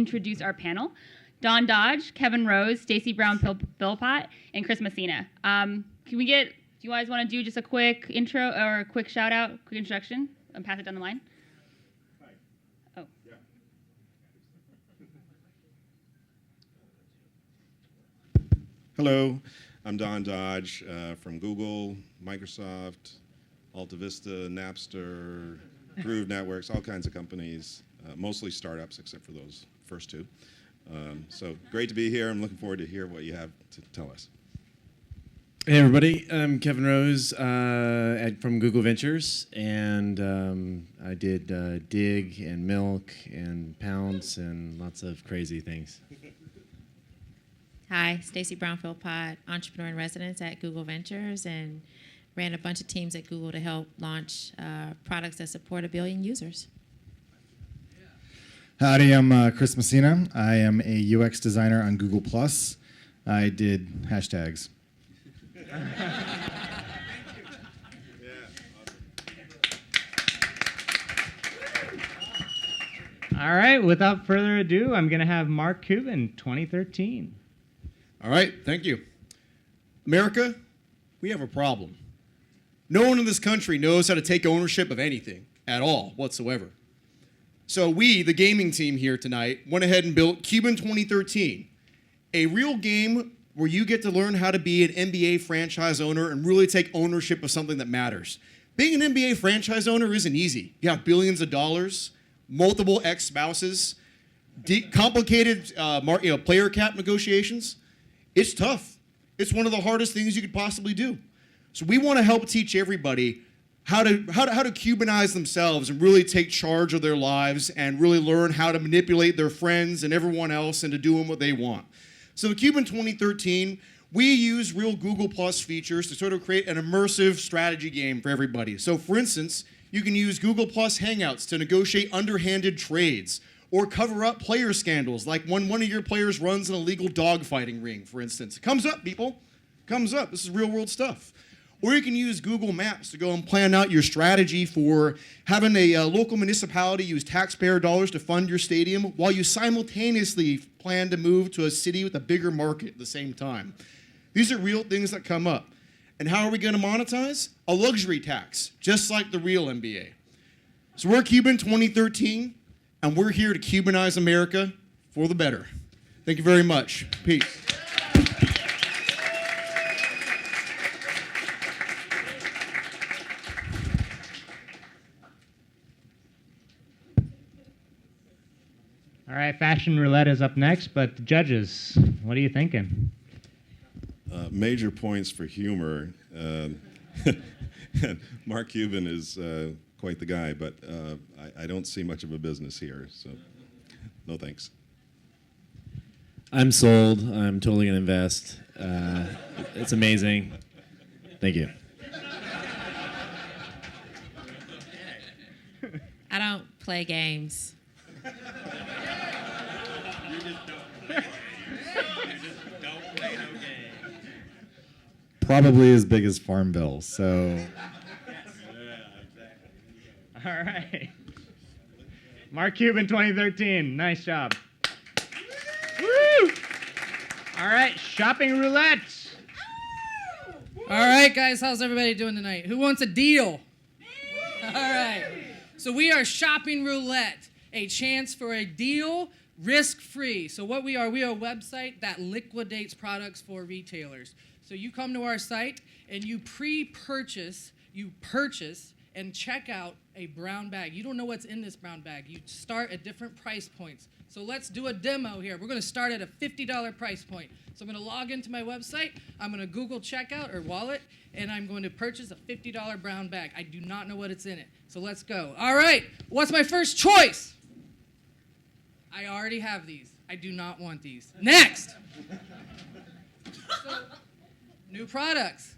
introduce our panel. Don Dodge, Kevin Rose, Stacy Brown-Philpott, and Chris Messina. Do you guys want to do just a quick intro or a quick shout out, quick introduction, and pass it down the line? Hi. Oh. Yeah. Hello, I'm Don Dodge from Google, Microsoft, Alta Vista, Napster, Groove Networks, all kinds of companies, mostly startups except for those first two. So great to be here. I'm looking forward to hear what you have to tell us. Hey everybody, I'm Kevin Rose from Google Ventures, and I did Dig and Milk and Pounce and lots of crazy things. Hi, Stacy Brown-Philpott, entrepreneur in residence at Google Ventures, and ran a bunch of teams at Google to help launch products that support 1 billion users. Howdy, I'm Chris Messina. I am a UX designer on Google+. I did hashtags. All right, without further ado, I'm going to have Mark Cuban, 2013. All right, thank you. America, we have a problem. No one in this country knows how to take ownership of anything at all whatsoever. So we, the gaming team here tonight, went ahead and built Cuban 2013, a real game where you get to learn how to be an NBA franchise owner and really take ownership of something that matters. Being an NBA franchise owner isn't easy. You have billions of dollars, multiple ex-spouses, complicated player cap negotiations. It's tough. It's one of the hardest things you could possibly do. So we want to help teach everybody how to Cubanize themselves and really take charge of their lives and really learn how to manipulate their friends and everyone else into doing what they want. So in Cuban 2013, we use real Google Plus features to sort of create an immersive strategy game for everybody. So for instance, you can use Google Plus Hangouts to negotiate underhanded trades or cover up player scandals, like when one of your players runs an illegal dogfighting ring, for instance. It comes up, people. Comes up. This is real world stuff. Or you can use Google Maps to go and plan out your strategy for having a local municipality use taxpayer dollars to fund your stadium while you simultaneously plan to move to a city with a bigger market at the same time. These are real things that come up. And how are we going to monetize? A luxury tax, just like the real NBA. So we're Cuban 2013, and we're here to Cubanize America for the better. Thank you very much. Peace. All right, Fashion Roulette is up next, but the judges, what are you thinking? Major points for humor. Mark Cuban is quite the guy, but I don't see much of a business here, so no thanks. I'm sold. I'm totally going to invest. It's amazing. Thank you. I don't play games. Probably as big as Farmville, so... All right. Mark Cuban, 2013. Nice job. Woo! All right, Shopping Roulette. All right, guys, how's everybody doing tonight? Who wants a deal? All right. So we are Shopping Roulette, a chance for a deal risk-free. So what we are a website that liquidates products for retailers. So you come to our site and you purchase and check out a brown bag. You don't know what's in this brown bag. You start at different price points. So let's do a demo here. We're going to start at a $50 price point. So I'm going to log into my website. I'm going to Google checkout or wallet, and I'm going to purchase a $50 brown bag. I do not know what it's in it. So let's go. All right. What's my first choice? I already have these. I do not want these. Next. So, new products.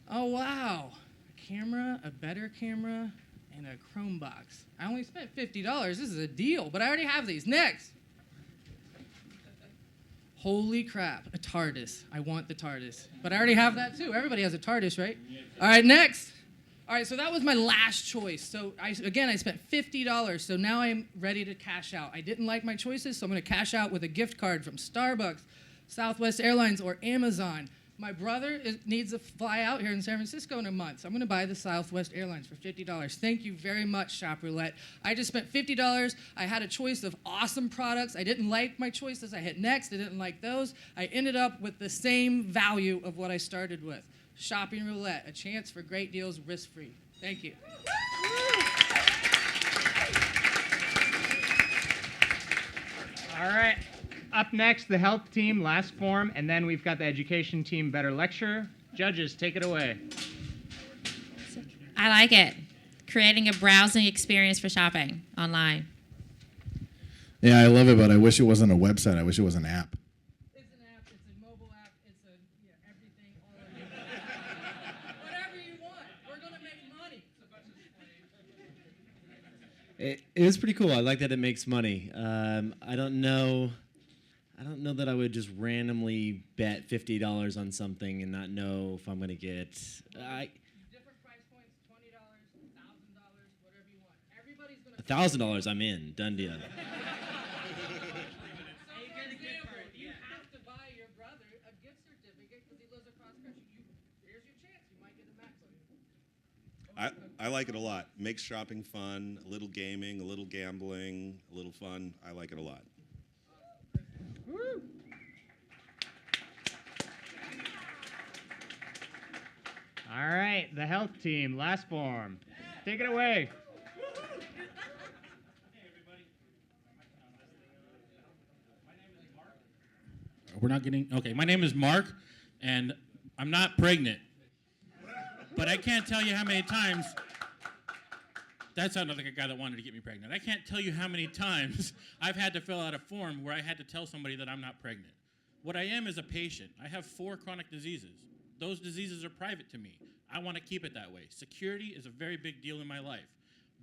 Oh, wow. A camera, a better camera, and a Chrome box. I only spent $50. This is a deal, but I already have these. Next. Holy crap, a TARDIS. I want the TARDIS. But I already have that too. Everybody has a TARDIS, right? All right, next. All right, so that was my last choice. So I spent $50. So now I'm ready to cash out. I didn't like my choices, so I'm going to cash out with a gift card from Starbucks, Southwest Airlines, or Amazon. My brother needs to fly out here in San Francisco in a month, so I'm going to buy the Southwest Airlines for $50. Thank you very much, Shop Roulette. I just spent $50. I had a choice of awesome products. I didn't like my choices. I hit next. I didn't like those. I ended up with the same value of what I started with. Shopping Roulette, a chance for great deals risk-free. Thank you. All right. Up next, the health team, last form, and then we've got the education team, better lecture. Judges, take it away. I like it. Creating a browsing experience for shopping online. Yeah, I love it, but I wish it wasn't a website. I wish it was an app. It's an app. It's a mobile app. It's everything, all of it. Whatever you want. We're going to make money. It is pretty cool. I like that it makes money. I don't know that I would just randomly bet $50 on something and not know if I'm going to get. Different price points, $20, $1,000, whatever you want. Everybody's going to $1,000, I'm in. Done deal. So, for example, you have to buy your brother a gift certificate because he lives across the country. Here's your chance. You might get a max on it. I like it a lot. Makes shopping fun, a little gaming, a little gambling, a little fun. I like it a lot. Woo. All right, the health team, last form. Take it away. We're not getting, okay, my name is Mark, and I'm not pregnant. But I can't tell you how many times, that sounded like a guy that wanted to get me pregnant. I can't tell you how many times I've had to fill out a form where I had to tell somebody that I'm not pregnant. What I am is a patient. I have 4 chronic diseases. Those diseases are private to me. I want to keep it that way. Security is a very big deal in my life.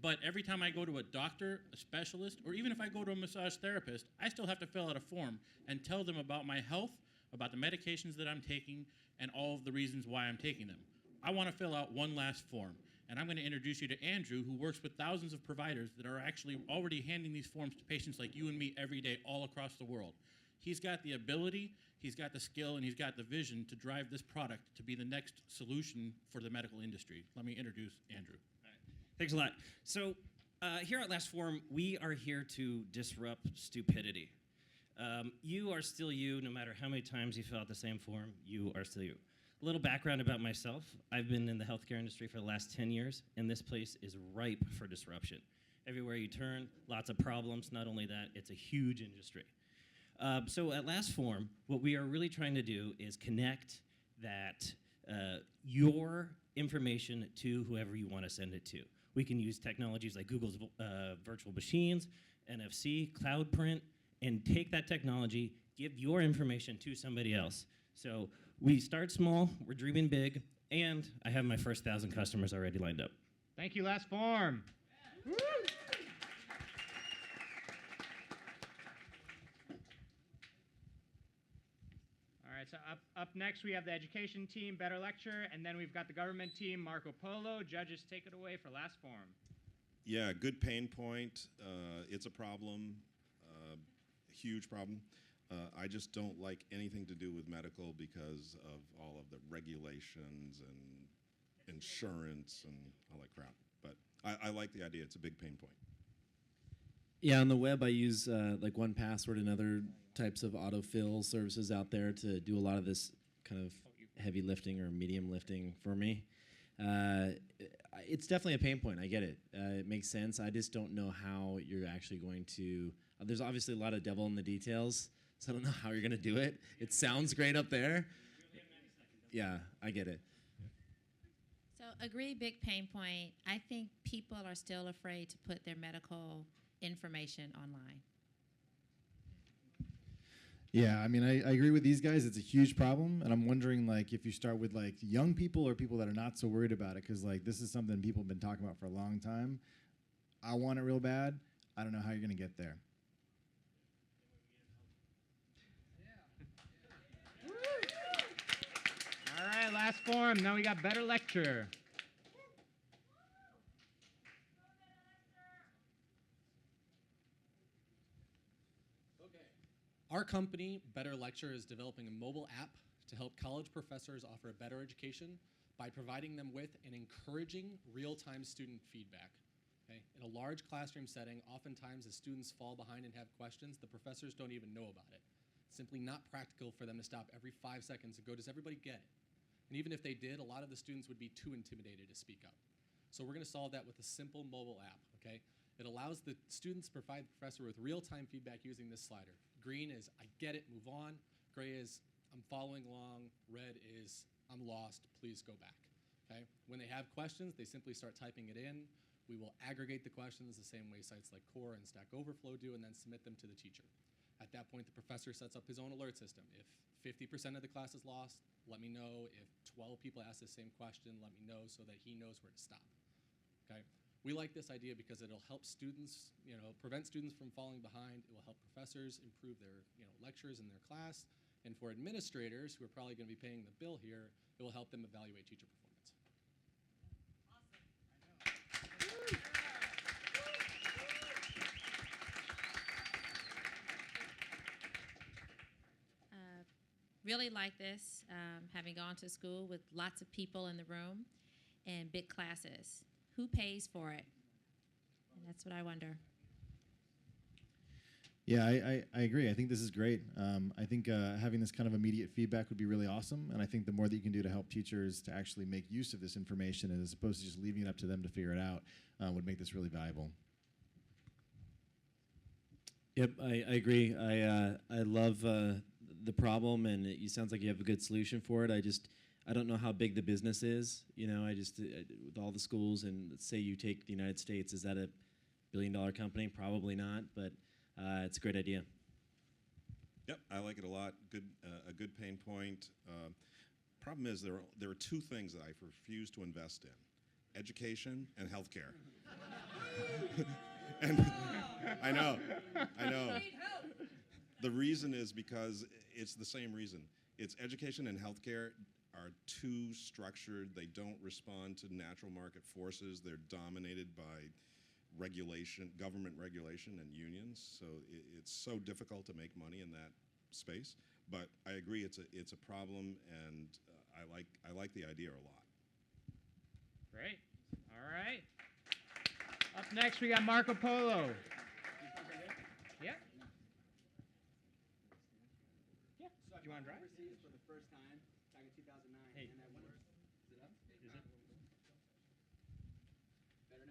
But every time I go to a doctor, a specialist, or even if I go to a massage therapist, I still have to fill out a form and tell them about my health, about the medications that I'm taking, and all of the reasons why I'm taking them. I want to fill out one last form, and I'm going to introduce you to Andrew, who works with thousands of providers that are actually already handing these forms to patients like you and me every day all across the world. He's got the ability, he's got the skill, and he's got the vision to drive this product to be the next solution for the medical industry. Let me introduce Andrew. Thanks a lot. So here at Last Forum, we are here to disrupt stupidity. You are still you, no matter how many times you fill out the same form, you are still you. A little background about myself. I've been in the healthcare industry for the last 10 years, and this place is ripe for disruption. Everywhere you turn, lots of problems. Not only that, it's a huge industry. So at Last Forum, what we are really trying to do is connect that your information to whoever you want to send it to. We can use technologies like Google's virtual machines, NFC, cloud print, and take that technology, give your information to somebody else. So we start small, we're dreaming big, and I have my first 1,000 customers already lined up. Thank you, last form. Woo. All right, so up next we have the education team, Better Lecture, and then we've got the government team, Marco Polo. Judges, take it away for last form. Yeah, good pain point. It's a problem, huge problem. I just don't like anything to do with medical because of all of the regulations and insurance and all that crap. But I like the idea. It's a big pain point. Yeah, on the web I use like 1Password and other types of autofill services out there to do a lot of this kind of heavy lifting or medium lifting for me. It's definitely a pain point. I get it. It makes sense. I just don't know how you're actually going to. There's obviously a lot of devil in the details, so I don't know how you're going to do it. It sounds great up there. Yeah, I get it. So agree, big pain point. I think people are still afraid to put their medical information online. Yeah, I mean, I agree with these guys. It's a huge problem, and I'm wondering, like, if you start with, like, young people or people that are not so worried about it, because, like, this is something people have been talking about for a long time. I want it real bad. I don't know how you're going to get there. All right, last form. Now we got Better Lecture. Our company, Better Lecture, is developing a mobile app to help college professors offer a better education by providing them with and encouraging real-time student feedback. Okay? In a large classroom setting, oftentimes as students fall behind and have questions, the professors don't even know about it. It's simply not practical for them to stop every 5 seconds and go, does everybody get it? And even if they did, a lot of the students would be too intimidated to speak up. So we're going to solve that with a simple mobile app. Okay? It allows the students to provide the professor with real-time feedback using this slider. Green is, I get it, move on. Gray is, I'm following along. Red is, I'm lost, please go back. Okay? When they have questions, they simply start typing it in. We will aggregate the questions the same way sites like Core and Stack Overflow do, and then submit them to the teacher. At that point, the professor sets up his own alert system. If 50% of the class is lost, let me know. If 12 people ask the same question, let me know so that he knows where to stop. Okay? We like this idea because it'll help students, prevent students from falling behind. It will help professors improve their, lectures in their class. And for administrators, who are probably going to be paying the bill here, it will help them evaluate teacher performance. Really like this, having gone to school with lots of people in the room and big classes. Who pays for it? And that's what I wonder. Yeah, I agree. I think this is great. I think having this kind of immediate feedback would be really awesome. And I think the more that you can do to help teachers to actually make use of this information as opposed to just leaving it up to them to figure it out would make this really valuable. Yep, I agree. I love the problem, and it sounds like you have a good solution for it. I don't know how big the business is. With all the schools, and let's say you take the United States, is that a billion-dollar company? Probably not, but it's a great idea. Yep, I like it a lot. A good pain point. Problem is there are two things that I refuse to invest in: education and healthcare. And I know. The reason is because it's the same reason. It's education and healthcare are too structured. They don't respond to natural market forces. They're dominated by regulation, government regulation, and unions. So it's so difficult to make money in that space. But I agree, it's a problem, and I like the idea a lot. Great. All right. Up next, we got Marco Polo. Yeah. Yeah. Do you want to drive? Overseas for the first time back in 2009. Hey. And I went, is it up? Is it? Better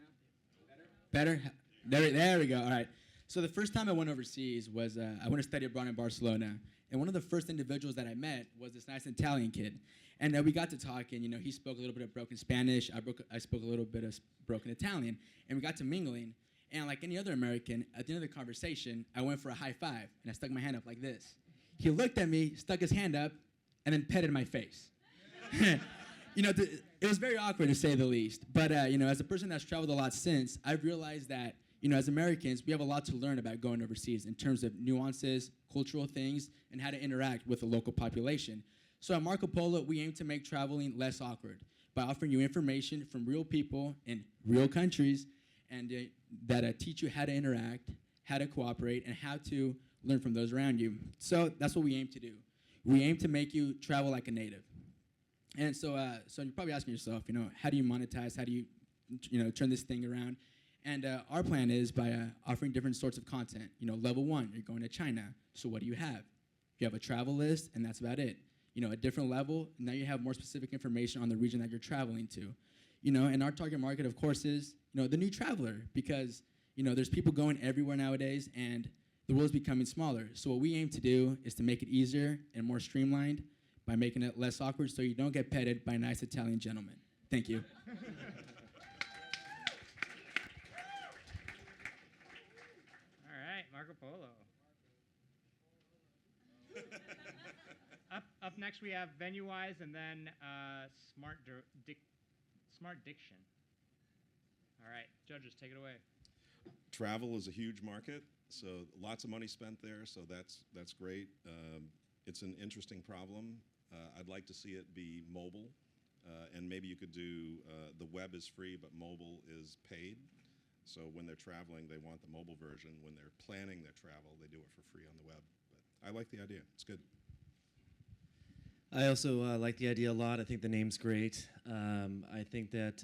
now? Better? There we go. All right. So the first time I went overseas was I went to study abroad in Barcelona. And one of the first individuals that I met was this nice Italian kid. And we got to talking. He spoke a little bit of broken Spanish. I spoke a little bit of broken Italian. And we got to mingling. And like any other American, at the end of the conversation, I went for a high five. And I stuck my hand up like this. He looked at me, stuck his hand up, and then petted my face. It was very awkward to say the least. But, as a person that's traveled a lot since, I've realized that, as Americans, we have a lot to learn about going overseas in terms of nuances, cultural things, and how to interact with the local population. So at Marco Polo, we aim to make traveling less awkward by offering you information from real people in real countries and that teach you how to interact, how to cooperate, and how to learn from those around you. So that's what we aim to do. We aim to make you travel like a native. And so you're probably asking yourself, how do you monetize? How do you, turn this thing around? And our plan is by offering different sorts of content. Level 1, you're going to China. So what do you have? You have a travel list, and that's about it. A different level, now you have more specific information on the region that you're traveling to. And our target market, of course, is, the new traveler, because, there's people going everywhere nowadays, and the world's becoming smaller. So what we aim to do is to make it easier and more streamlined by making it less awkward so you don't get petted by a nice Italian gentleman. Thank you. All right, Marco Polo. Up next, we have VenueWise and then Smart Diction. All right, judges, take it away. Travel is a huge market, so lots of money spent there, so that's great. It's an interesting problem. I'd like to see it be mobile, and maybe you could do the web is free, but mobile is paid. So when they're traveling, they want the mobile version. When they're planning their travel, they do it for free on the web. But I like the idea. It's good. I also like the idea a lot. I think the name's great. I think that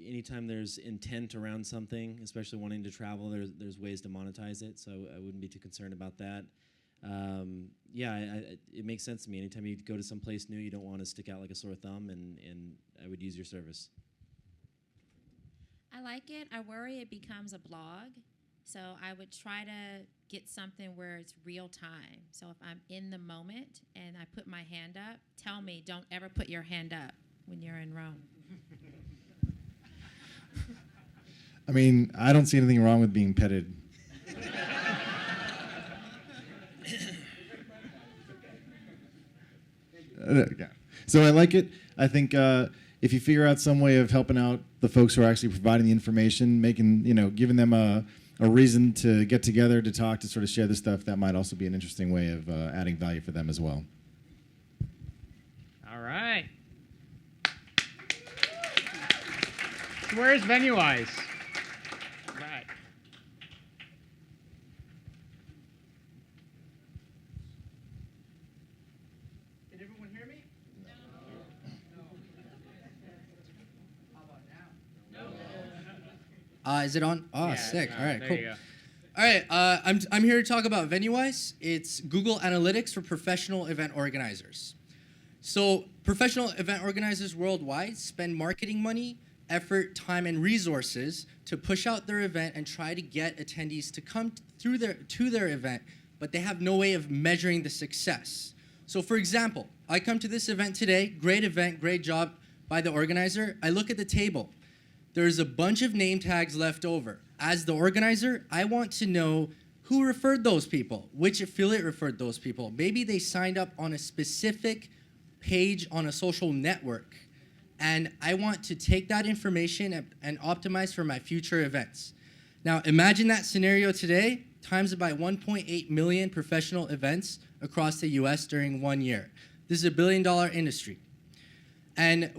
anytime there's intent around something, especially wanting to travel, there's ways to monetize it. So I wouldn't be too concerned about that. It makes sense to me. Anytime you go to some place new, you don't want to stick out like a sore thumb, and I would use your service. I like it. I worry it becomes a blog. So I would try to get something where it's real time. So if I'm in the moment and I put my hand up, tell me, don't ever put your hand up when you're in Rome. I mean, I don't see anything wrong with being petted. Yeah. So I like it. I think if you figure out some way of helping out the folks who are actually providing the information, giving them a reason to get together, to talk, to sort of share this stuff, that might also be an interesting way of adding value for them as well. All right. So where's VenueWise? Right. Can everyone hear me? Is it on? Oh, Yeah, sick. All right, there cool. you go. All right, I'm here to talk about VenueWise. It's Google Analytics for professional event organizers. So professional event organizers worldwide spend marketing money, effort, time, and resources to push out their event and try to get attendees to come to their event, but they have no way of measuring the success. So for example, I come to this event today, great event, great job by the organizer. I look at the table. There's a bunch of name tags left over. As the organizer, I want to know who referred those people, which affiliate referred those people. Maybe they signed up on a specific page on a social network, and I want to take that information and optimize for my future events. Now, imagine that scenario today, times it by 1.8 million professional events across the US during 1 year. This is a $1 billion industry. And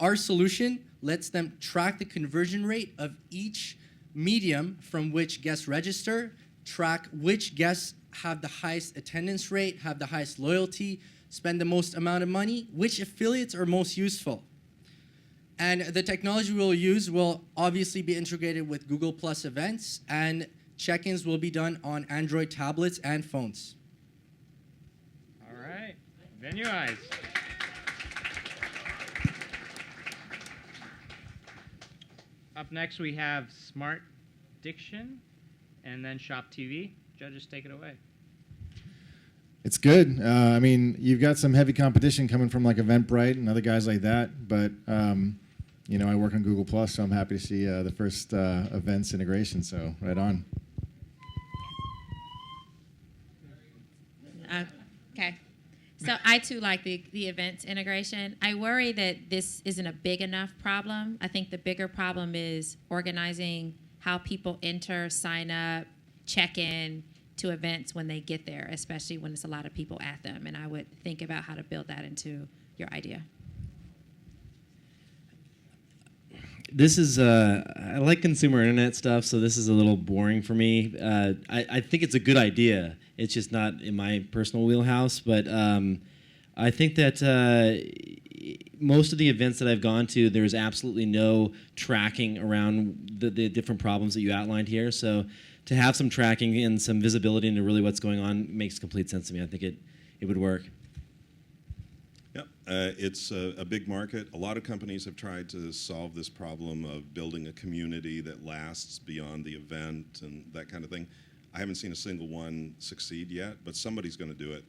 our solution lets them track the conversion rate of each medium from which guests register, track which guests have the highest attendance rate, have the highest loyalty, spend the most amount of money, which affiliates are most useful. And the technology we'll use will obviously be integrated with Google Plus events, and check-ins will be done on Android tablets and phones. All right. VenueWise. Up next, we have Smart Diction and then Shop TV. Judges, take it away. It's good. I mean, you've got some heavy competition coming from like Eventbrite and other guys like that, but I work on Google Plus, so I'm happy to see the first events integration. So right on. Okay. So I too like the events integration. I worry that this isn't a big enough problem. I think the bigger problem is organizing how people enter, sign up, check in to events when they get there, especially when it's a lot of people at them. And I would think about how to build that into your idea. This is, I like consumer internet stuff, so this is a little boring for me. I think it's a good idea. It's just not in my personal wheelhouse, but I think that most of the events that I've gone to, there's absolutely no tracking around the different problems that you outlined here. So to have some tracking and some visibility into really what's going on makes complete sense to me. I think it would work. Yep, it's a big market. A lot of companies have tried to solve this problem of building a community that lasts beyond the event and that kind of thing. I haven't seen a single one succeed yet, but somebody's going to do it,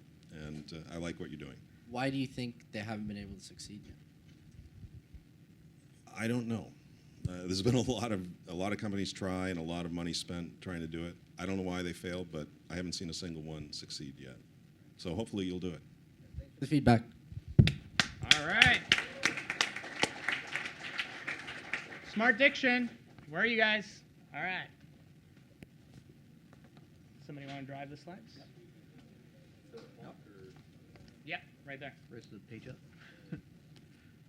and I like what you're doing. Why do you think they haven't been able to succeed yet? I don't know. There's been a lot of companies try and a lot of money spent trying to do it. I don't know why they failed, but I haven't seen a single one succeed yet. So hopefully you'll do it. The feedback. All right. Smart Diction. Where are you guys? All right. Somebody want to drive the slides? Yeah, right there. Where's the page up?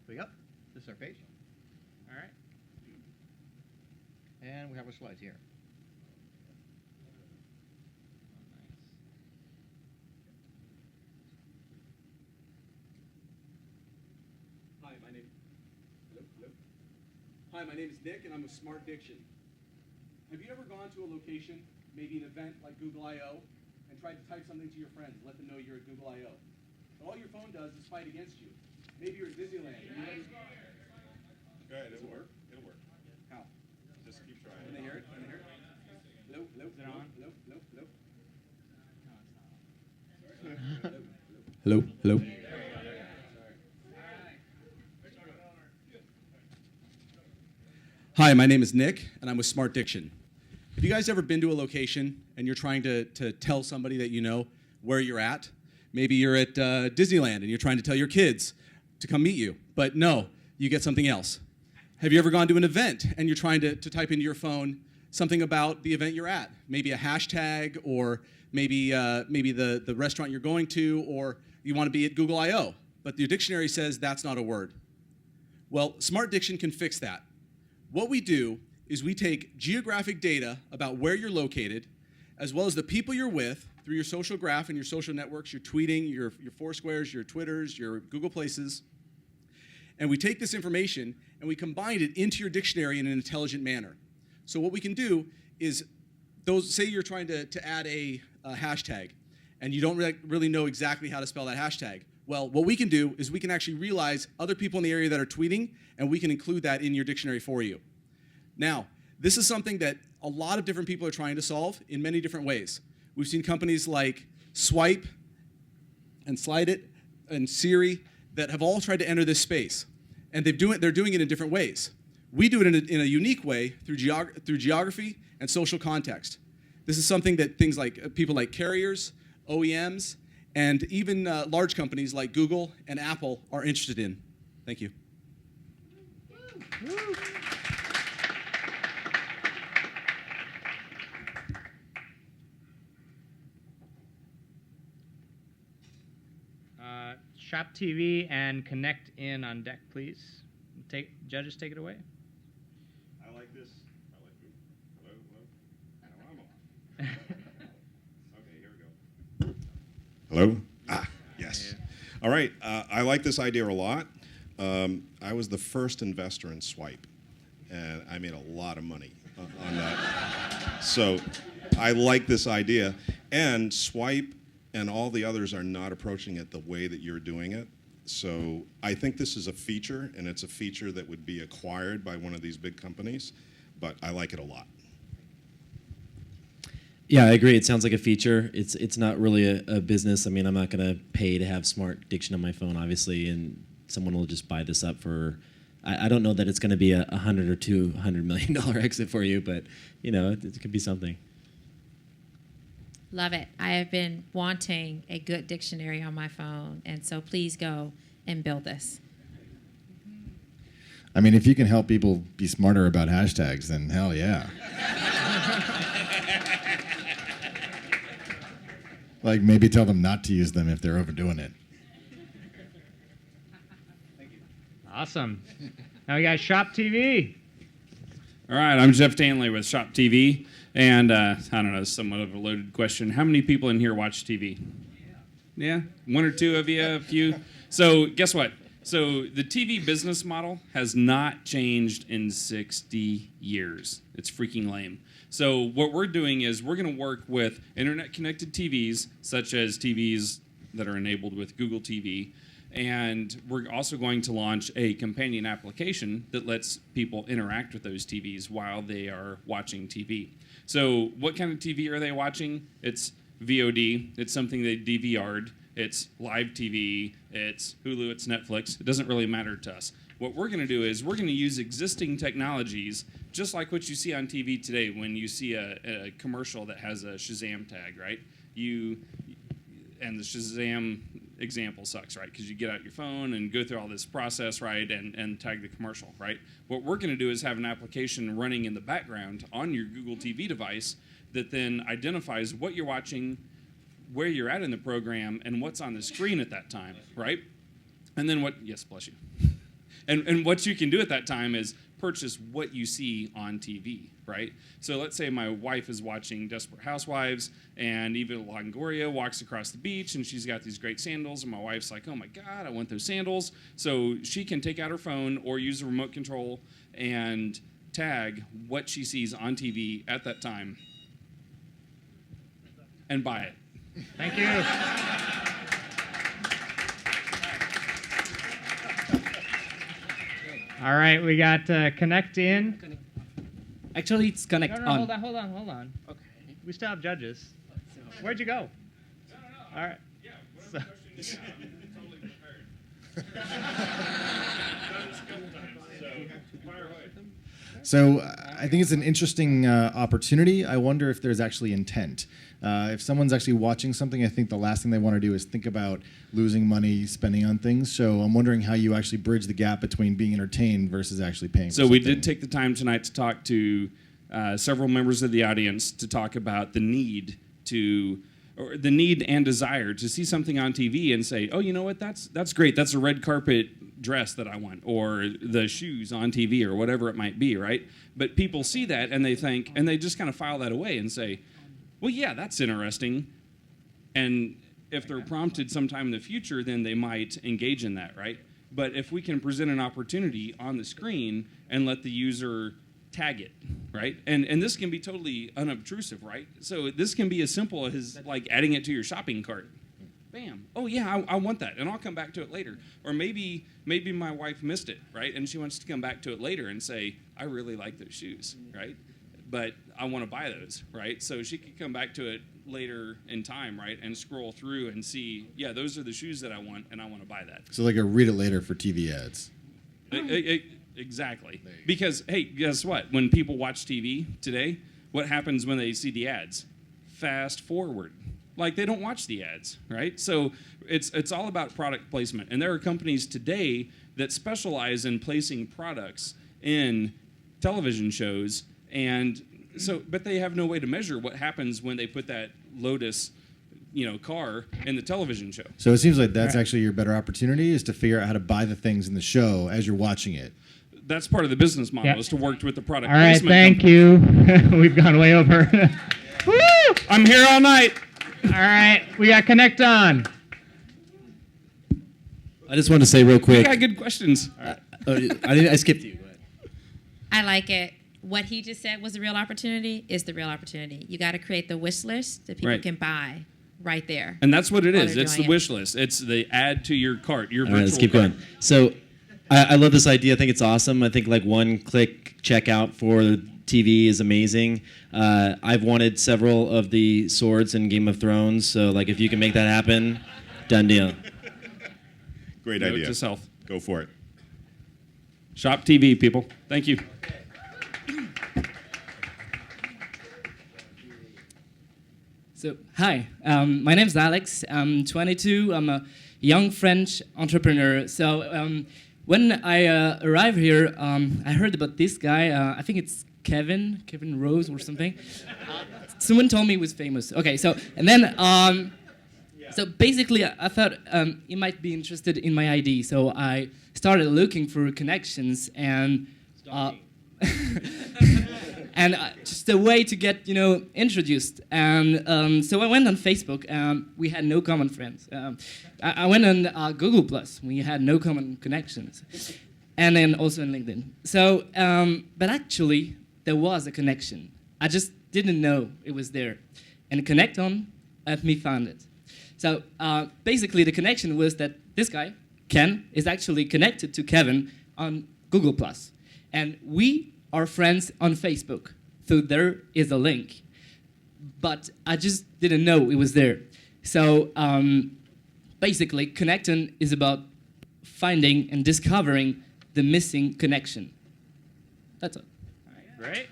We up? This is our page. All right. And we have our slides here. Hi, my name is Nick, and I'm with Smart Diction. Have you ever gone to a location, maybe an event like Google I/O, and tried to type something to your friends, let them know you're at Google I/O? But all your phone does is fight against you. Maybe you're at Disneyland. Go ahead, it'll work. It'll work. How? Just keep trying. Can they hear it? Can they hear it? Hello, hello, Is it on? hello, hello, hello. Hello, hello. Hi, my name is Nick, and I'm with Smart Diction. Have you guys ever been to a location and you're trying to tell somebody that you know where you're at? Maybe you're at Disneyland and you're trying to tell your kids to come meet you, but no, you get something else. Have you ever gone to an event and you're trying to type into your phone something about the event you're at? Maybe a hashtag, or maybe the restaurant you're going to, or you want to be at Google I/O, but your dictionary says that's not a word. Well, Smart Diction can fix that. What we do is we take geographic data about where you're located, as well as the people you're with through your social graph and your social networks, your tweeting, your Foursquares, your Twitters, your Google Places, and we take this information and we combine it into your dictionary in an intelligent manner. So what we can do is, say you're trying to add a hashtag, and you don't really know exactly how to spell that hashtag. Well, what we can do is we can actually realize other people in the area that are tweeting, and we can include that in your dictionary for you. Now, this is something that a lot of different people are trying to solve in many different ways. We've seen companies like Swipe and Slide It and Siri that have all tried to enter this space, and they're doing it in different ways. We do it in a unique way through geography and social context. This is something that things like people like carriers, OEMs, and even large companies like Google and Apple are interested in. Thank you. Shop TV and Connect In on deck, please. Judges, take it away. I like this. I like you. Hello, hello. Now I'm on. Okay, here we go. Hello? Ah, yes. All right. I like this idea a lot. I was the first investor in Swipe, and I made a lot of money on that. So I like this idea. And Swipe and all the others are not approaching it the way that you're doing it. So I think this is a feature, and it's a feature that would be acquired by one of these big companies, but I like it a lot. Yeah, I agree. It sounds like a feature. It's not really a business. I mean, I'm not going to pay to have Smart Diction on my phone, obviously, and someone will just buy this up for. I don't know that it's going to be a $100 or $200 million exit for you, but it could be something. Love it. I have been wanting a good dictionary on my phone, and so please go and build this. I mean, if you can help people be smarter about hashtags, then hell yeah. Like, maybe tell them not to use them if they're overdoing it. Awesome. Now we got Shop TV. All right, I'm Jeff Danley with Shop TV, and I don't know, somewhat of a loaded question. How many people in here watch TV? Yeah? One or two of you, a few? So guess what? So the TV business model has not changed in 60 years. It's freaking lame. So what we're doing is we're going to work with internet-connected TVs, such as TVs that are enabled with Google TV, and we're also going to launch a companion application that lets people interact with those TVs while they are watching TV. So what kind of TV are they watching? It's VOD. It's something they DVR'd. It's live TV. It's Hulu. It's Netflix. It doesn't really matter to us. What we're going to do is we're going to use existing technologies, just like what you see on TV today when you see a commercial that has a Shazam tag, right? And the Shazam example sucks, right? Because you get out your phone and go through all this process, right, and tag the commercial, right? What we're going to do is have an application running in the background on your Google TV device that then identifies what you're watching, where you're at in the program, and what's on the screen at that time, right? And then yes, bless you. And what you can do at that time is purchase what you see on TV, right? So let's say my wife is watching Desperate Housewives, and Eva Longoria walks across the beach, and she's got these great sandals, and my wife's like, oh my God, I want those sandals. So she can take out her phone or use the remote control and tag what she sees on TV at that time and buy it. Thank you. All right, we got Connect In. Actually, it's Connect No, On. hold on. Okay. We still have judges. Where'd you go? All right. So. So I think it's an interesting opportunity. I wonder if there's actually intent. If someone's actually watching something, I think the last thing they want to do is think about losing money spending on things. So I'm wondering how you actually bridge the gap between being entertained versus actually paying. So we did take the time tonight to talk to several members of the audience to talk about the need and desire to see something on TV and say, oh, you know what, that's great. That's a red carpet dress that I want, or the shoes on TV, or whatever it might be, right? But people see that and they think, and they just kind of file that away and say, well, yeah, that's interesting. And if they're prompted sometime in the future, then they might engage in that, right? But if we can present an opportunity on the screen and let the user tag it, right? And this can be totally unobtrusive, right? So this can be as simple as like adding it to your shopping cart. Bam. Oh yeah, I want that, and I'll come back to it later. Or maybe my wife missed it, right? And she wants to come back to it later and say, I really like those shoes, right? But I want to buy those, right? So she could come back to it later in time, right? And scroll through and see, yeah, those are the shoes that I want, and I want to buy that. So like a read it later for TV ads. Exactly. Because, hey, guess what? When people watch TV today, what happens when they see the ads? Fast forward. Like, they don't watch the ads, right? So it's all about product placement. And there are companies today that specialize in placing products in television shows, and so, but they have no way to measure what happens when they put that Lotus, car in the television show. So it seems like that's actually your better opportunity, is to figure out how to buy the things in the show as you're watching it. That's part of the business model, is to work with the product All right, placement thank company. you. We've gone way over. Woo! I'm here all night. All right, we got Connect On. I just wanted to say real quick. You got good questions. I skipped you. I like it. What he just said was the real opportunity is the real opportunity. You got to create the wish list that people Right. can buy right there. And that's what it while is. they're It's the doing it. wish list. It's the add to your cart, your All virtual right, let's keep cart. going. So I love this idea. I think it's awesome. I think like one-click checkout for TV is amazing. I've wanted several of the swords in Game of Thrones, so like if you can make that happen, done deal. Great Note idea. to self. Go for it. Shop TV, people. Thank you. So, hi, my name's Alex. I'm 22. I'm a young French entrepreneur. So, when I arrived here, I heard about this guy. I think it's Kevin Rose or something. Someone told me he was famous. Okay, so, and then, so basically, I thought he might be interested in my ID. So I started looking for connections and and just a way to get introduced. And so I went on Facebook. We had no common friends. I went on Google Plus. We had no common connections, and then also on LinkedIn. So, but actually, there was a connection. I just didn't know it was there, and Connect On helped me find it. So basically, the connection was that this guy, Ken, is actually connected to Kevin on Google Plus, and we are friends on Facebook. So there is a link, but I just didn't know it was there. So basically, Connect On is about finding and discovering the missing connection. That's all. Great.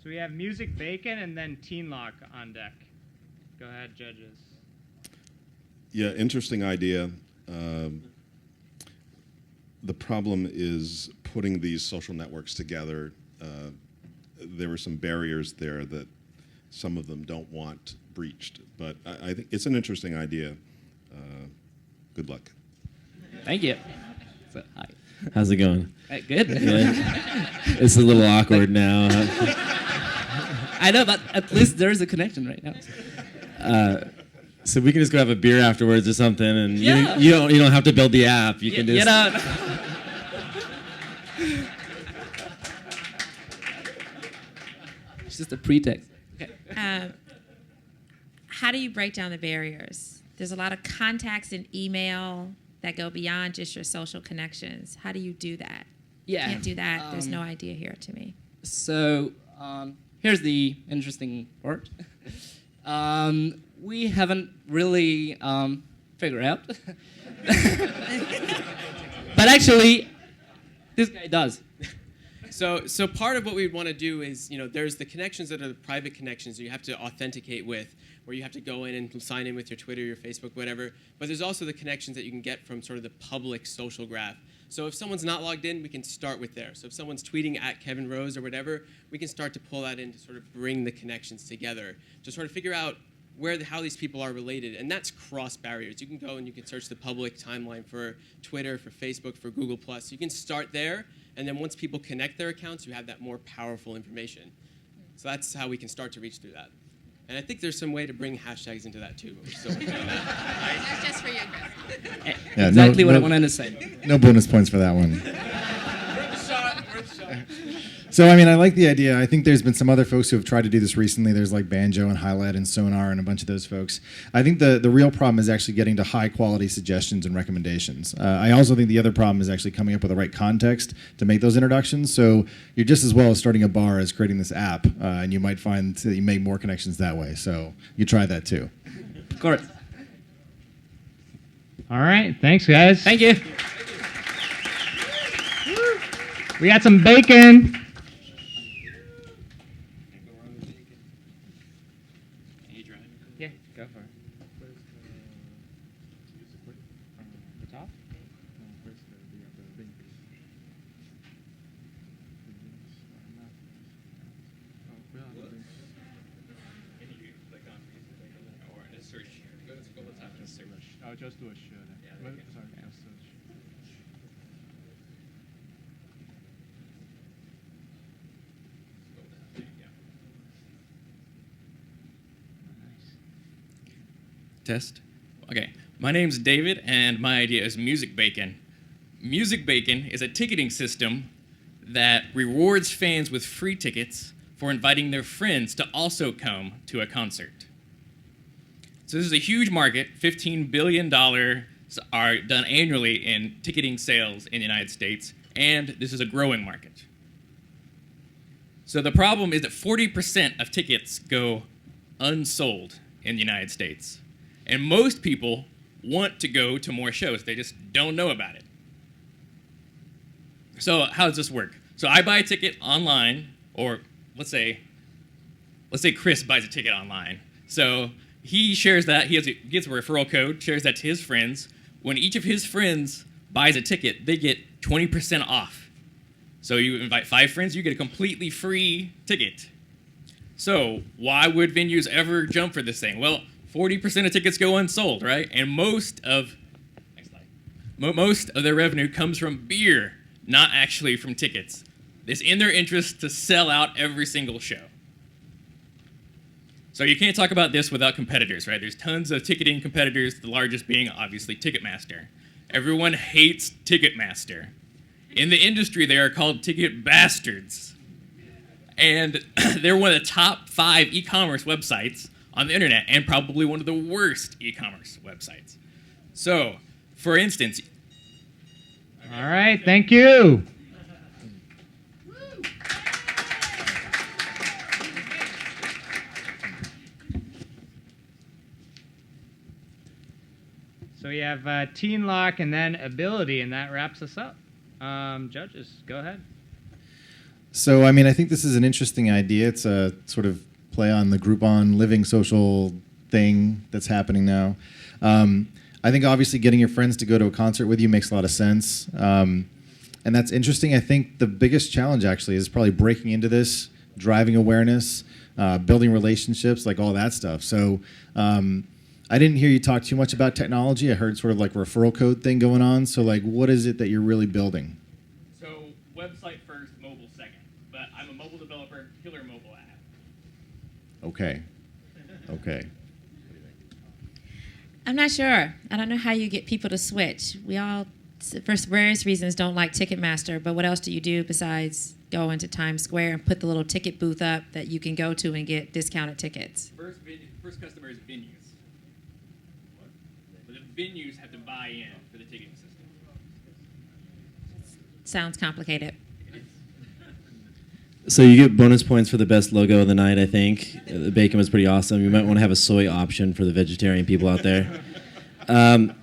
So we have Music Bacon and then Teen Lock on deck. Go ahead, judges. Yeah, interesting idea. The problem is putting these social networks together. There were some barriers there that some of them don't want breached, but I think it's an interesting idea. Good luck. Thank you. So, hi. How's it going? Good. It's a little awkward now. I know, but at least there's a connection right now. So we can just go have a beer afterwards or something, and Yeah. you don't have to build the app. You can just. You know, it's just a pretext. Okay. How do you break down the barriers? There's a lot of contacts in email that go beyond just your social connections. How do you do that? Yeah. Can't do that. There's no idea here to me. So here's the interesting part. We haven't really figured out. But actually, this guy does. So part of what we want to do is, there's the connections that are the private connections that you have to authenticate with, where you have to go in and sign in with your Twitter, your Facebook, whatever. But there's also the connections that you can get from sort of the public social graph. So if someone's not logged in, we can start with there. So if someone's tweeting at Kevin Rose or whatever, we can start to pull that in to sort of bring the connections together, to sort of figure out how these people are related. And that's cross barriers. You can go and you can search the public timeline for Twitter, for Facebook, for Google+. You can start there, and then once people connect their accounts, you have that more powerful information. So that's how we can start to reach through that. And I think there's some way to bring hashtags into that too, but we're still working on that. That's just for you. Yeah, Exactly what I wanted to say. No bonus points for that one. So, I mean, I like the idea. I think there's been some other folks who have tried to do this recently. There's like Banjo and Highlight and Sonar and a bunch of those folks. I think the real problem is actually getting to high-quality suggestions and recommendations. I also think the other problem is actually coming up with the right context to make those introductions. So you're just as well as starting a bar as creating this app, and you might find that you make more connections that way. So you try that too. Of course. All right. Thanks, guys. Thank you. We got some bacon. Yeah, go for it. The top? I'll just do a share. Sorry, just search. Test. Okay. My name's David, and my idea is Music Bacon. Music Bacon is a ticketing system that rewards fans with free tickets for inviting their friends to also come to a concert. So this is a huge market. $15 billion are done annually in ticketing sales in the United States, and this is a growing market. So the problem is that 40% of tickets go unsold in the United States. And most people want to go to more shows. They just don't know about it. So how does this work? So I buy a ticket online, or let's say Chris buys a ticket online. So he shares that, gets a referral code, shares that to his friends. When each of his friends buys a ticket, they get 20% off. So you invite 5 friends, you get a completely free ticket. So why would venues ever jump for this thing? Well, 40% of tickets go unsold, right? And most of their revenue comes from beer, not actually from tickets. It's in their interest to sell out every single show. So you can't talk about this without competitors, right? There's tons of ticketing competitors, the largest being obviously Ticketmaster. Everyone hates Ticketmaster. In the industry, they are called ticket bastards. And they're one of the top 5 e-commerce websites on the internet, and probably one of the worst e-commerce websites. So, for instance... All right, thank you. So we have Teen Lock and then Ability, and that wraps us up. Judges, go ahead. So, I mean, I think this is an interesting idea. It's a sort of play on the Groupon living social thing that's happening now. I think obviously getting your friends to go to a concert with you makes a lot of sense. And that's interesting. I think the biggest challenge actually is probably breaking into this, driving awareness, building relationships, like all that stuff. So I I didn't hear you talk too much about technology. I heard sort of like referral code thing going on. So like, what is it that you're really building? So website first, mobile second. But I'm a mobile developer, killer mobile app. Okay. Okay. I'm not sure. I don't know how you get people to switch. We all, for various reasons, don't like Ticketmaster, but what else do you do besides go into Times Square and put the little ticket booth up that you can go to and get discounted tickets? First customer is venues. But the venues have to buy in for the ticketing system. Sounds complicated. So you get bonus points for the best logo of the night, I think. The bacon was pretty awesome. You might want to have a soy option for the vegetarian people out there. I'm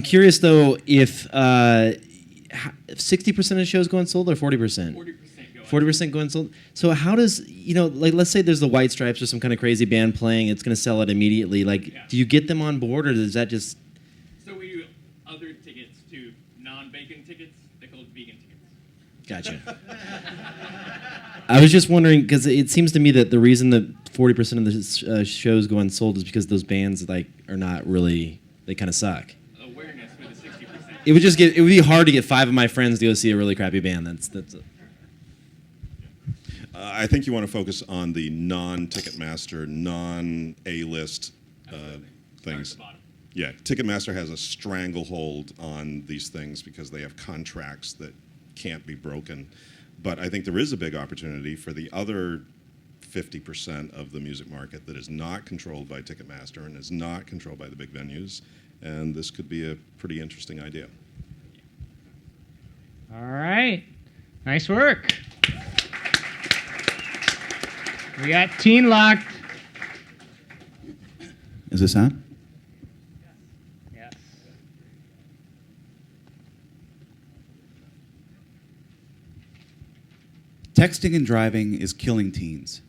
curious, though, if 60% of shows go unsold or 40%? 40% go unsold. So how does, like, let's say there's the White Stripes or some kind of crazy band playing, it's going to sell it immediately. Like, do you get them on board, or does that just... So we do other tickets to non-bacon tickets. They're called vegan tickets. Gotcha. I was just wondering, because it seems to me that the reason that 40% of the shows go unsold is because those bands like are not really, they kind of suck. Awareness for the 60%. It would be hard to get 5 of my friends to go see a really crappy band. That's. I think you want to focus on the non-Ticketmaster, non-A-list things. Yeah, Ticketmaster has a stranglehold on these things because they have contracts that can't be broken. But I think there is a big opportunity for the other 50% of the music market that is not controlled by Ticketmaster and is not controlled by the big venues. And this could be a pretty interesting idea. All right. Nice work. We got Teen Locked. Is this on? Yes. Texting and driving is killing teens.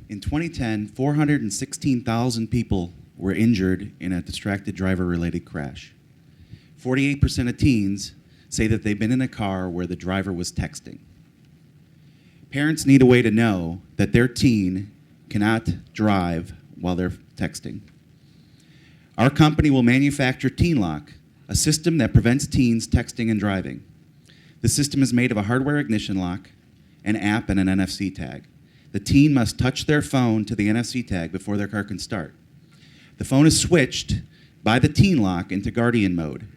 In 2010, 416,000 people were injured in a distracted driver-related crash. 48% of teens say that they've been in a car where the driver was texting. Parents need a way to know that their teen cannot drive while they're texting. Our company will manufacture Teen Lock, a system that prevents teens texting and driving. The system is made of a hardware ignition lock, an app, and an NFC tag. The teen must touch their phone to the NFC tag before their car can start. The phone is switched by the Teen Lock into Guardian mode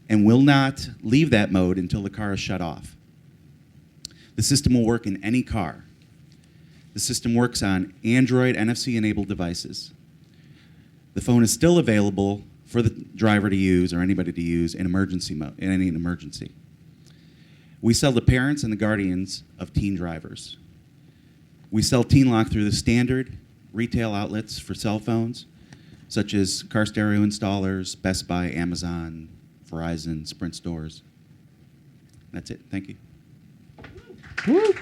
and will not leave that mode until the car is shut off. The system will work in any car. The system works on Android NFC-enabled devices. The phone is still available for the driver to use or anybody to use in emergency mode, in any emergency. We sell to parents and the guardians of teen drivers. We sell Teen Lock through the standard retail outlets for cell phones, such as car stereo installers, Best Buy, Amazon, Verizon, Sprint stores. That's it. Thank you. Woo.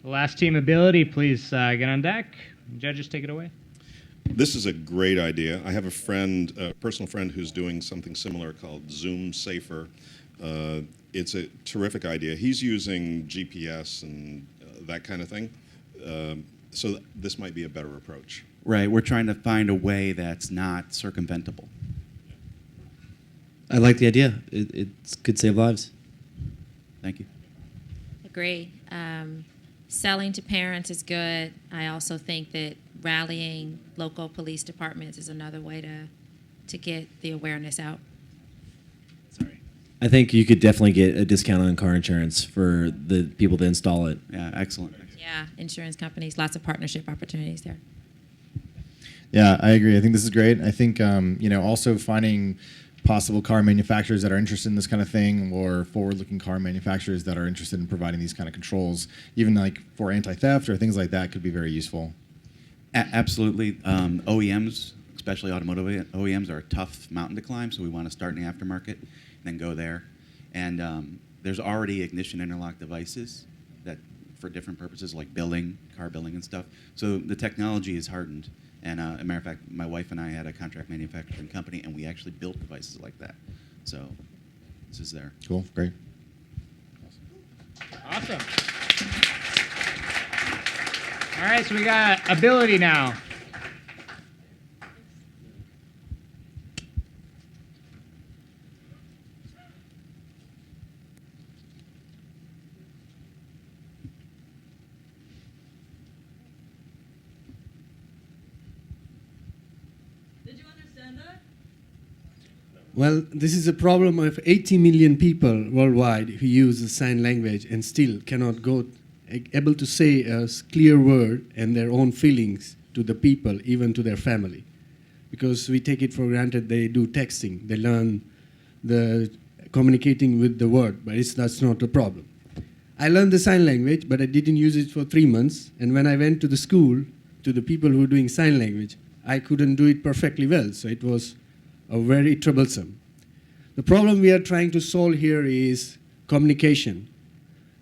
The last team ability, please get on deck. Judges, take it away. This is a great idea. I have a friend, a personal friend, who's doing something similar called Zoom Safer. It's a terrific idea. He's using GPS and that kind of thing. So this might be a better approach. Right. We're trying to find a way that's not circumventable. I like the idea. It could save lives. Thank you. Agree. Selling to parents is good. I also think that rallying local police departments is another way to get the awareness out. I think you could definitely get a discount on car insurance for the people that install it. Yeah, excellent. Yeah, insurance companies, lots of partnership opportunities there. Yeah, I agree. I think this is great. I think also finding possible car manufacturers that are interested in this kind of thing, or forward-looking car manufacturers that are interested in providing these kind of controls, even like for anti-theft or things like that, could be very useful. Absolutely. OEMs, especially automotive OEMs, are a tough mountain to climb, so we want to start in the aftermarket and then go there. And there's already ignition interlock devices that for different purposes like billing, car billing and stuff. So the technology is hardened. And as a matter of fact, my wife and I had a contract manufacturing company, and we actually built devices like that. So this is there. Cool, great. Awesome. All right, so we got ability now. Well, this is a problem of 80 million people worldwide who use the sign language and still cannot go able to say a clear word and their own feelings to the people, even to their family. Because we take it for granted they do texting, they learn the communicating with the word, but that's not a problem. I learned the sign language, but I didn't use it for 3 months, and when I went to the school, to the people who were doing sign language, I couldn't do it perfectly well, so it was very troublesome. The problem we are trying to solve here is communication.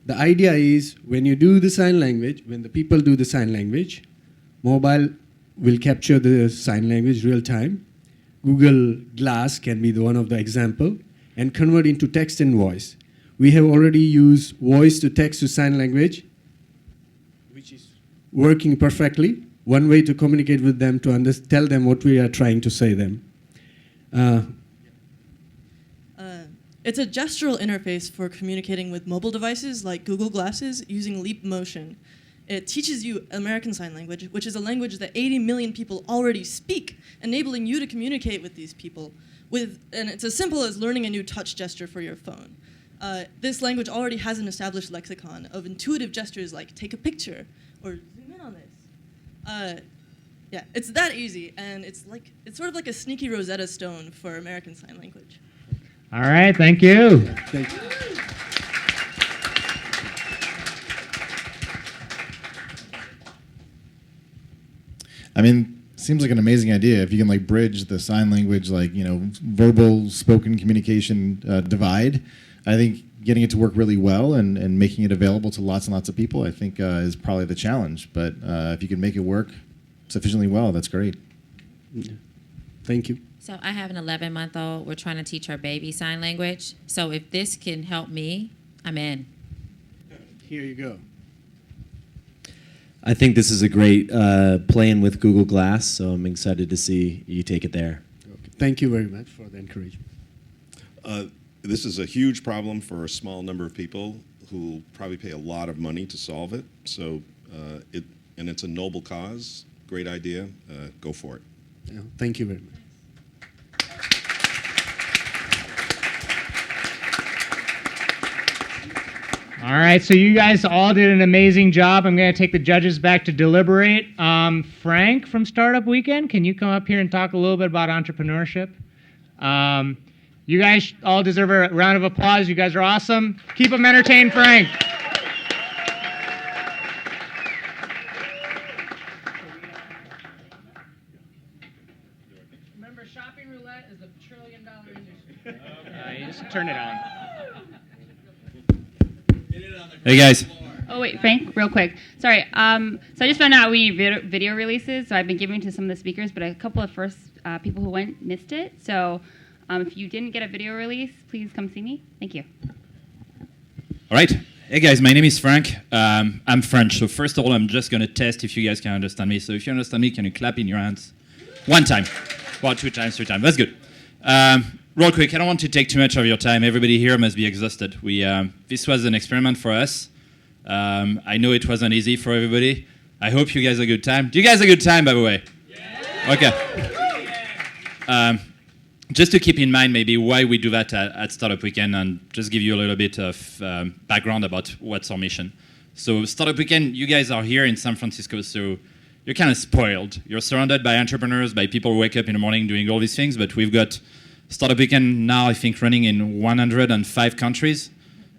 The idea is when you do the sign language, when the people do the sign language, mobile will capture the sign language real time. Google Glass can be one of the example and convert into text and voice. We have already used voice to text to sign language, which is working perfectly. One way to communicate with them to tell them what we are trying to say them. It's a gestural interface for communicating with mobile devices like Google Glasses using Leap Motion. It teaches you American Sign Language, which is a language that 80 million people already speak, enabling you to communicate with these people. And it's as simple as learning a new touch gesture for your phone. This language already has an established lexicon of intuitive gestures like take a picture or zoom in on this. Yeah, it's that easy, and it's sort of like a sneaky Rosetta Stone for American Sign Language. All right, thank you. Thank you. I mean, seems like an amazing idea if you can like bridge the sign language, like, you know, verbal spoken communication divide. I think getting it to work really well and making it available to lots and lots of people, I think is probably the challenge. But if you can make it work sufficiently well, that's great. Yeah. Thank you. So I have an 11-month-old. We're trying to teach her baby sign language. So if this can help me, I'm in. Here you go. I think this is a great playing with Google Glass, so I'm excited to see you take it there. Okay. Thank you very much for the encouragement. This is a huge problem for a small number of people who probably pay a lot of money to solve it. So it's a noble cause. Great idea. Go for it. Yeah, thank you very much. All right, so you guys all did an amazing job. I'm going to take the judges back to deliberate. Frank from Startup Weekend, can you come up here and talk a little bit about entrepreneurship? You guys all deserve a round of applause. You guys are awesome. Keep them entertained, Frank. Remember, shopping roulette is a $1 trillion industry. You just turn it on. Hey guys. Oh wait, Frank, real quick. Sorry. So I just found out we need video releases. So I've been giving to some of the speakers, but a couple of first people who went missed it. So if you didn't get a video release, please come see me. Thank you. All right. Hey guys, my name is Frank. I'm French. So first of all, I'm just gonna test if you guys can understand me. So if you understand me, can you clap in your hands? One time. Well, 2 times, 3 times. That's good. Real quick, I don't want to take too much of your time. Everybody here must be exhausted. This was an experiment for us. I know it wasn't easy for everybody. I hope you guys had a good time. Do you guys have a good time, by the way? Yeah. Okay. Just to keep in mind maybe why we do that at Startup Weekend and just give you a little bit of background about what's our mission. So Startup Weekend, you guys are here in San Francisco, so you're kind of spoiled. You're surrounded by entrepreneurs, by people who wake up in the morning doing all these things, but we've got Startup Weekend now, I think, running in 105 countries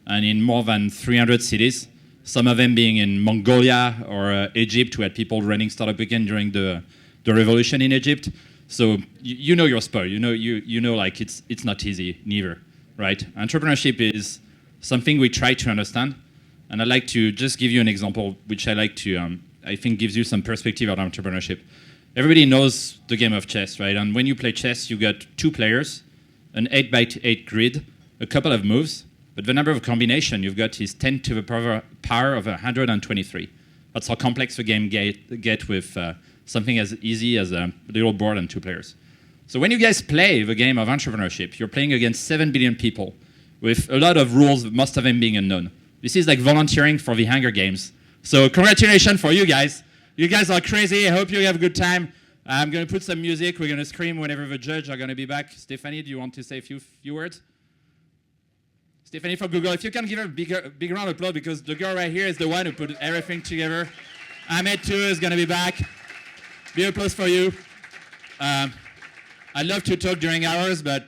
and in more than 300 cities, some of them being in Mongolia or Egypt. We had people running Startup Weekend during the revolution in Egypt. So you know your spoil. You know like it's not easy, neither, right? Entrepreneurship is something we try to understand. And I'd like to just give you an example, which I like to, I think gives you some perspective on entrepreneurship. Everybody knows the game of chess, right? And when you play chess, you got 2 players, an 8x8 grid, a couple of moves, but the number of combination you've got is 10 to the power of 123. That's how complex the game get with something as easy as a little board and 2 players. So when you guys play the game of entrepreneurship, you're playing against 7 billion people with a lot of rules, most of them being unknown. This is like volunteering for the Hunger Games. So congratulations for you guys. You guys are crazy. I hope you have a good time. I'm going to put some music. We're going to scream whenever the judge are going to be back. Stephanie, do you want to say a few words? Stephanie from Google, if you can give her a big round of applause, because the girl right here is the one who put everything together. Ahmed too is going to be back. Big applause for you. I love to talk during hours, but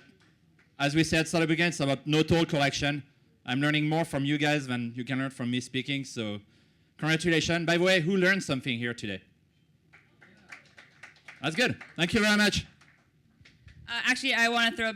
as we said, Startup Weekend, it's about no toll collection. I'm learning more from you guys than you can learn from me speaking, so congratulations. By the way, who learned something here today? That's good. Thank you very much. Actually, I want to throw it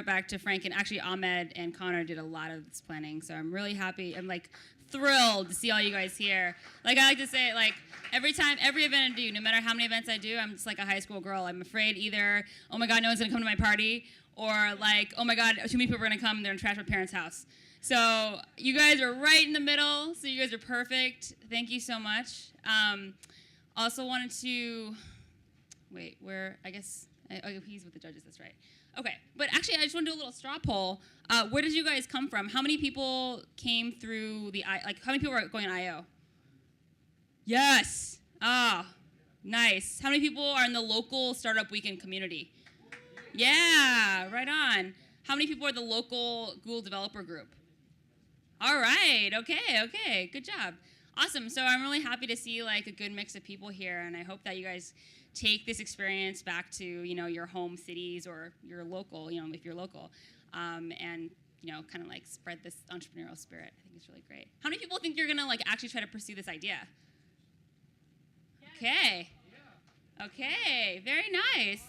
back to Frank, and actually Ahmed and Connor did a lot of this planning, so I'm really happy. I'm like thrilled to see all you guys here. Like I like to say, like every event I do, no matter how many events I do, I'm just like a high school girl. I'm afraid either, oh my God, no one's gonna come to my party, or like, oh my God, too many people are gonna come, they're gonna trash my parents' house. So you guys are right in the middle, so you guys are perfect. Thank you so much. Also wanted to, wait, I guess, he's with the judges, that's right. Okay, but actually I just want to do a little straw poll. Where did you guys come from? How many people came through how many people are going on I.O.? Yes, nice. How many people are in the local Startup Weekend community? Yeah, right on. How many people are the local Google developer group? All right, okay, good job. Awesome, so I'm really happy to see like a good mix of people here, and I hope that you guys take this experience back to, your home cities or your local, if you're local, and, kind of like spread this entrepreneurial spirit. I think it's really great. How many people think you're gonna like actually try to pursue this idea? Okay, very nice,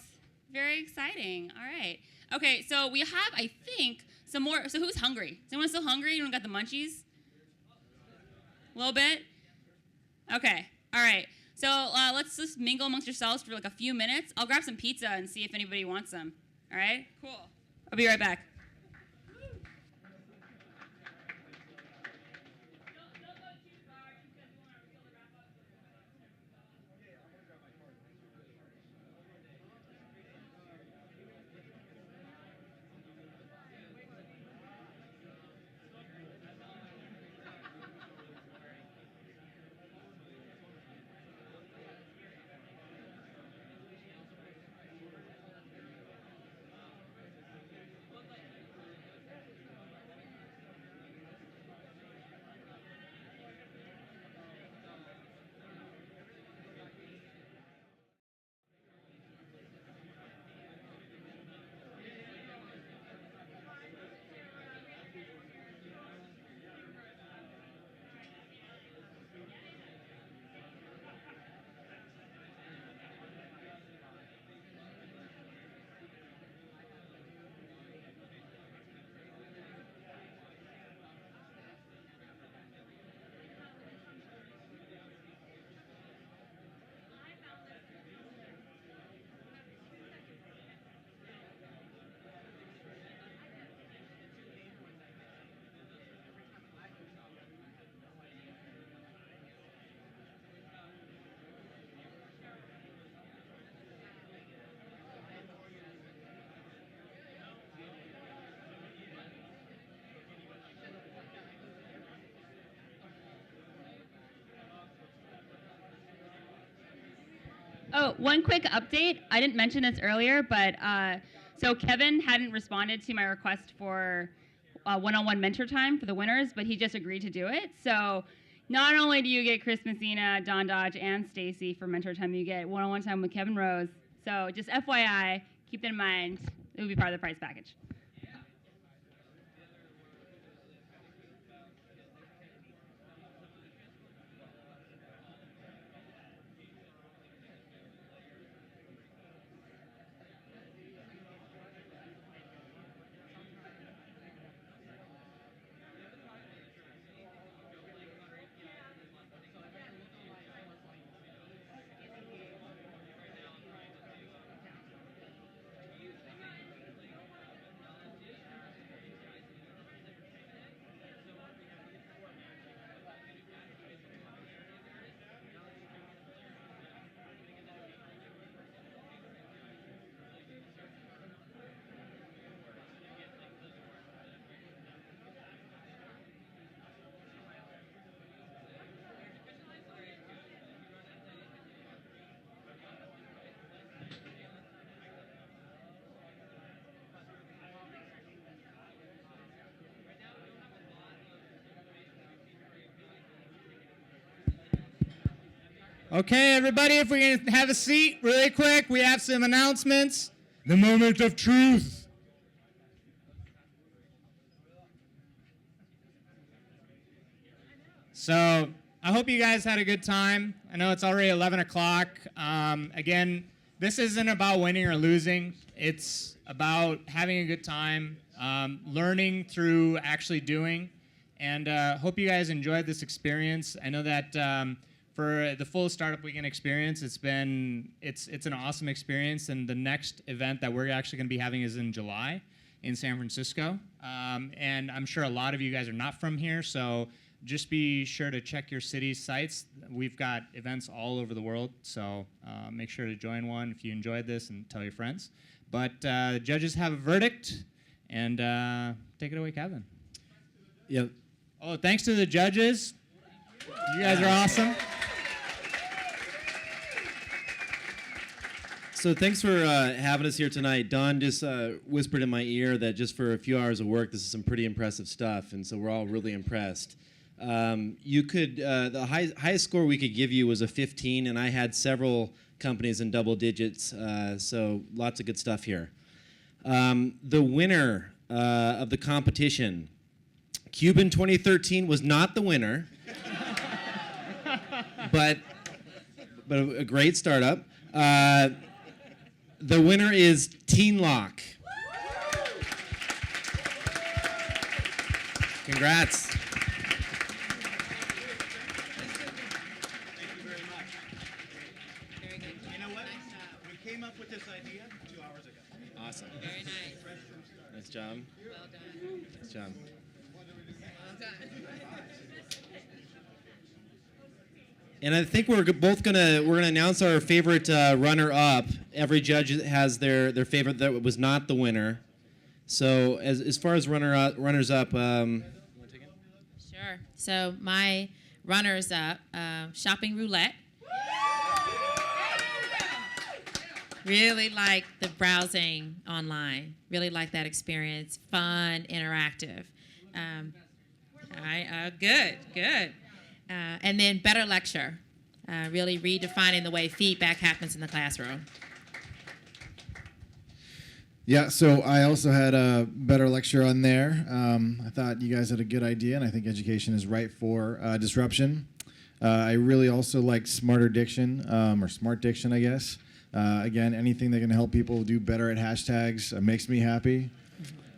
very exciting, all right. Okay, so we have, I think, some more, so who's hungry? Is anyone still hungry? Anyone got the munchies? A little bit? Okay, all right. So let's just mingle amongst yourselves for like a few minutes. I'll grab some pizza and see if anybody wants some. All right? Cool. I'll be right back. Oh, one quick update. I didn't mention this earlier, but so Kevin hadn't responded to my request for one-on-one mentor time for the winners, but he just agreed to do it. So not only do you get Chris Messina, Don Dodge, and Stacy for mentor time, you get one-on-one time with Kevin Rose. So just FYI, keep that in mind. It will be part of the prize package. Okay, everybody, if we can have a seat really quick, we have some announcements. The moment of truth. So I hope you guys had a good time. I know it's already 11 o'clock. Again, this isn't about winning or losing. It's about having a good time, learning through actually doing. And hope you guys enjoyed this experience. I know that for the full Startup Weekend experience, it's an awesome experience. And the next event that we're actually going to be having is in July in San Francisco. And I'm sure a lot of you guys are not from here, so just be sure to check your city's sites. We've got events all over the world, so make sure to join one if you enjoyed this and tell your friends. But judges have a verdict, and take it away, Kevin. Yep. Oh, thanks to the judges. You guys are awesome. So thanks for having us here tonight. Don just whispered in my ear that just for a few hours of work, this is some pretty impressive stuff, and so we're all really impressed. You could the highest score we could give you was a 15, and I had several companies in double digits, so lots of good stuff here. The winner of the competition, Cuban 2013, was not the winner, but a great startup. The winner is Teen Lock. Congrats. Came up with this idea 2 hours ago. Awesome. Very nice. Nice job. Well done. Nice job. Well done. And I think we're both gonna announce our favorite runner-up. Every judge has their favorite that was not the winner. So as far as runners-up, Sure. So my runners-up, shopping roulette. Really like the browsing online. Really like that experience. Fun, interactive. Good. And then better lecture. Really redefining the way feedback happens in the classroom. Yeah, so I also had a better lecture on there. I thought you guys had a good idea, and I think education is ripe for disruption. I really also like smarter diction, or smart diction, I guess. Again, anything that can help people do better at hashtags makes me happy.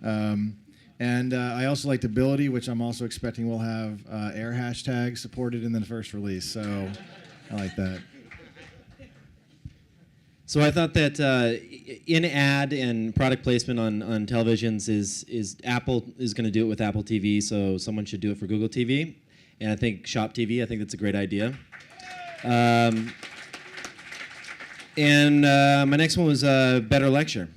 And I also liked ability, which I'm also expecting will have air hashtags supported in the first release. So I like that. so I thought that in-ad and product placement on televisions is Apple is going to do it with Apple TV, so someone should do it for Google TV. And I think Shop TV, I think that's a great idea. And my next one was a better lecture.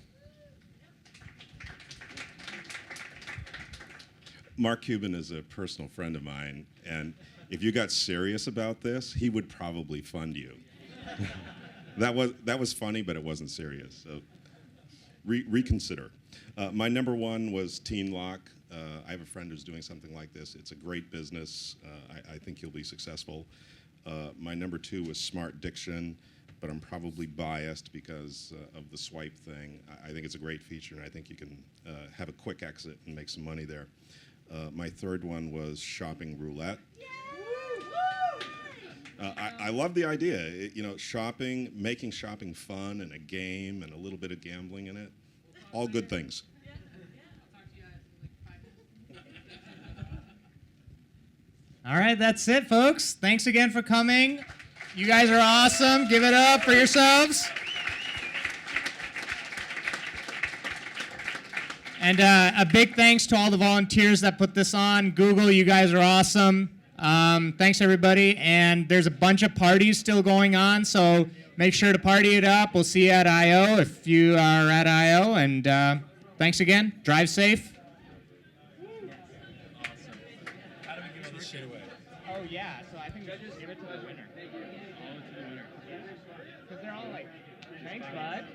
Mark Cuban is a personal friend of mine, and if you got serious about this, he would probably fund you. That was funny, but it wasn't serious. So reconsider. My number one was Teen Lock. I have a friend who's doing something like this. It's a great business. I think you'll be successful. My number two was Smart Diction, but I'm probably biased because of the swipe thing. I think it's a great feature, and I think you can have a quick exit and make some money there. My third one was Shopping Roulette. I love the idea. Shopping, making shopping fun and a game and a little bit of gambling in it. All good things. All right, that's it, folks. Thanks again for coming. You guys are awesome. Give it up for yourselves. And a big thanks to all the volunteers that put this on. Google, you guys are awesome. Thanks, everybody. And there's a bunch of parties still going on, so make sure to party it up. We'll see you at I.O. if you are at I.O. And thanks again. Drive safe. Oh, yeah. So I think judges give it to the winner. Because they're all like, thanks, bud.